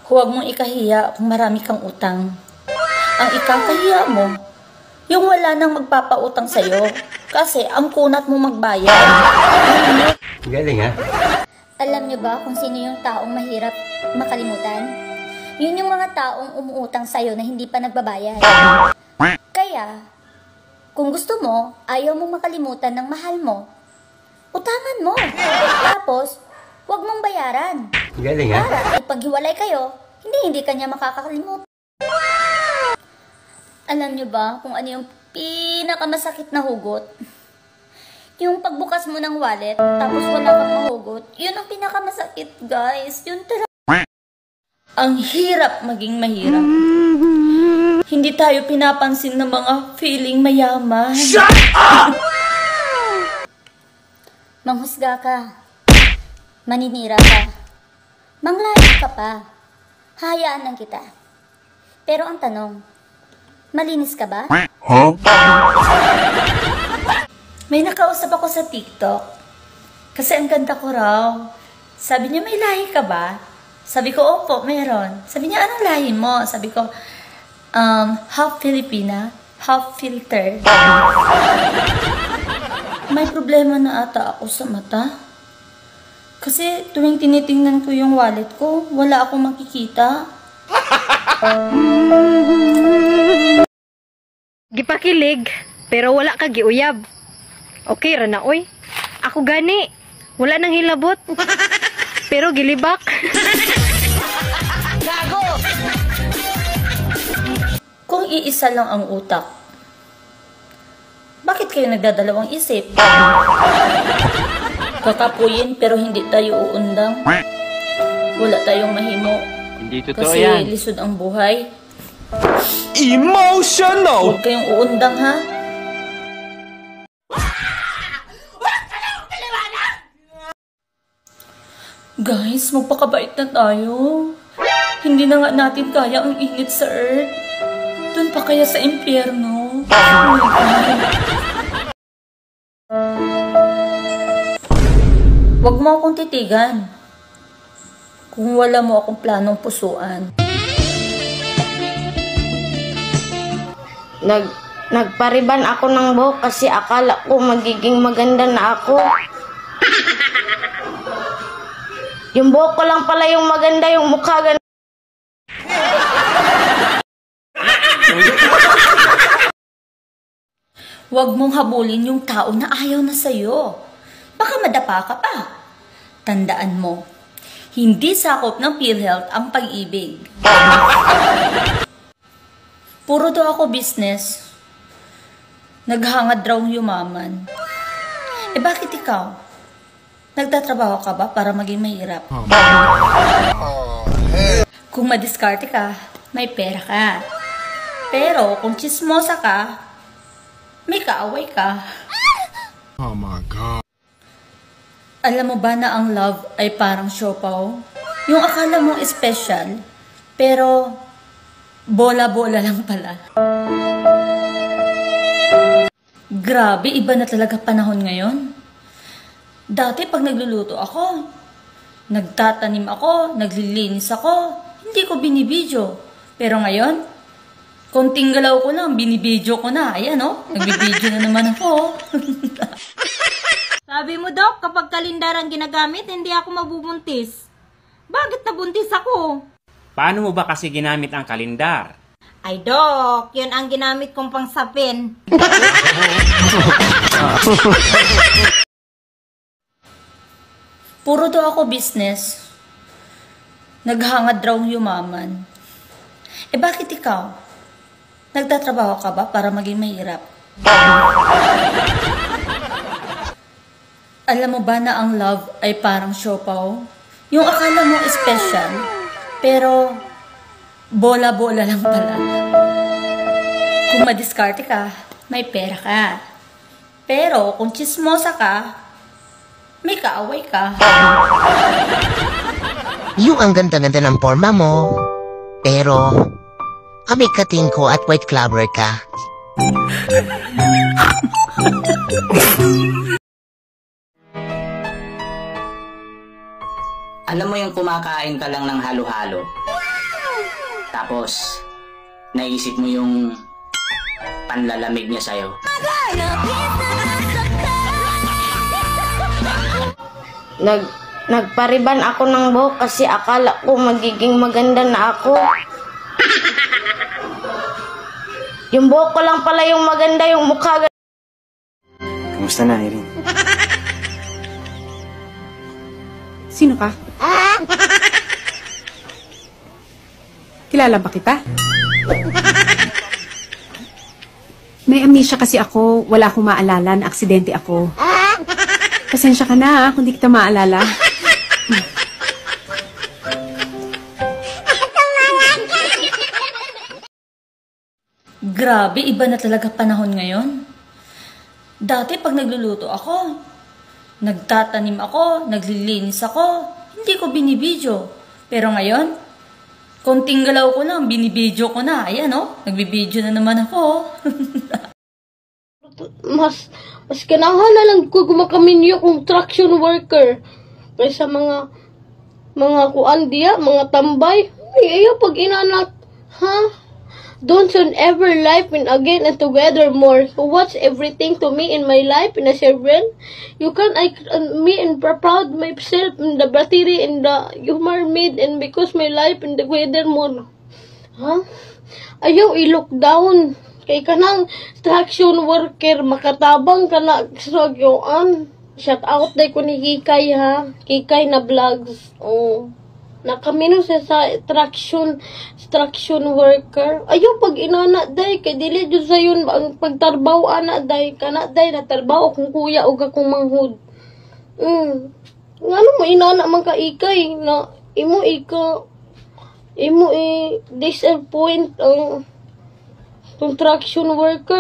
Huwag mong ikahiya kung marami kang utang. Ang ikakahiya mo, yung wala nang magpapautang sa'yo. Kasi ang kunat mo magbayad. Galing ha? Alam niyo ba kung sino yung taong mahirap makalimutan? Yun yung mga taong umuutang sa'yo na hindi pa nagbabayad. Kaya, kung gusto mo, ayaw mong makalimutan ng mahal mo, utangan mo. Tapos, huwag mong bayaran. Galing ha? Para ipaghiwalay kayo, hindi kanya makakalimutan. Alam niyo ba kung ano yung pinakamasakit na hugot? Yung pagbukas mo ng wallet, tapos wala kang mahugot, yun ang pinakamasakit, guys. Yun talaga. Ang hirap maging mahirap. Hindi tayo pinapansin ng mga feeling mayaman. Shut up! Manghusga ka. Maninira ka. Manglayat ka pa. Hayaan lang kita. Pero ang tanong, malinis ka ba? Huh? May nakausap ako sa TikTok. Kasi ang ganda ko raw. Sabi niya, may lahi ka ba? Sabi ko, opo, meron. Sabi niya, anong lahi mo? Sabi ko, half Filipina, half filter. May problema na ata ako sa mata. Kasi tuwing tinitingnan ko yung wallet ko, wala akong makikita. Gipakilig, pero wala ka giuyab. Okay ra na, oy. Ako gani, wala nang hilabot. Pero gilibak. Gago! Kung iisa lang ang utak, bakit kayo nagdadalawang isip? Kakapuyin pero hindi tayo uundang. Wala tayong mahimo. Hindi totoo Kasi yan. lisod ang buhay. Emotional! Huwag kayong uundang, ha? Guys, magpakabait na tayo. Hindi na nga natin kaya ang init sa earth. Doon pa kaya sa impyerno. Huwag mo akong titigan kung wala mo akong planong pusuan. Nagpariban ako ng buhok kasi akala ko magiging maganda na ako. Yung buhok ko lang pala yung maganda, yung mukha ganda. Huwag mong habulin yung tao na ayaw na sa'yo. Baka madapa ka pa. Tandaan mo, hindi sakop ng PhilHealth ang pag-ibig. Puro daw ako business. Naghangad raw yumaman. Eh bakit ikaw? Nagtatrabaho ka ba para maging mahirap? Kung madiskarte ka, may pera ka. Pero kung chismosa ka, may kaaway ka. Oh my God. Alam mo ba na ang love ay parang siopaw? Yung akala mo special, pero bola-bola lang pala. Grabe, iba na talaga panahon ngayon. Dati pag nagluluto ako, nagtatanim ako, naglilinis ako, hindi ko binibidyo. Pero ngayon, konting galaw ko lang, binibidyo ko na. Ayan o, nagbibidyo na naman ako. Sabi mo, Dok, kapag kalendar ang ginagamit, hindi ako mabubuntis. Bakit nabuntis ako? Paano mo ba kasi ginamit ang kalendar? Ay, Dok, yun ang ginamit kong pangsapin. Puro daw ako business. Naghangad raw yumaman. Eh bakit ikaw? Nagtatrabaho ka ba para maging mahirap? Alam mo ba na ang love ay parang siopaw? Yung akala mo special, pero bola-bola lang pala. Kung madiskarte ka, may pera ka. Pero kung chismosa ka, may kaaway ka. Yung ang ganda-ganda ng forma mo, pero amikatin ko at white flower ka. Alam mo yung kumakain ka lang ng halo-halo, Tapos, naisip mo yung panlalamig niya sa'yo. Nagpariban ako ng buhok kasi akala ko magiging maganda na ako. Yung buhok ko lang pala yung maganda, yung mukha. Kamusta na, Irene? Sino ka? Kilala ba kita? May amnesia kasi ako. Wala akong maalala. Na-aksidente ako. Pasensya ka na kung di kita maalala. Grabe, iba na talaga panahon ngayon. Dati pag nagluluto ako, nagtatanim ako, naglilinis ako, hindi ko binibidyo. Pero ngayon, konting galaw ko lang, binibidyo ko na. Ayan nagbibidyo na naman ako. Mas ganahan na lang ko gumakaminyo kung traction worker kaysa mga kuan diya, mga tambay. Ayaw pag inanak, ha? Don't soon ever life in again and together more. What's everything to me in my life in a servant? You can me and proud myself in the battery in the humor made and because my life in the weather more. Ha? Ayaw i-lockdown. Kay kanang traction worker makatabang ka na sa gyoan. Shout out day ko ni Kikay ha. Kikay na vlogs. Oh. Nakamino sa traction worker. Ayaw pag inana day kay dili jud sayon ang pagtarbaw ana day kana day na tarbaho kung kuya og akong manghud. Ngano mo inana man ka ikay na imo disappoint ang traction worker.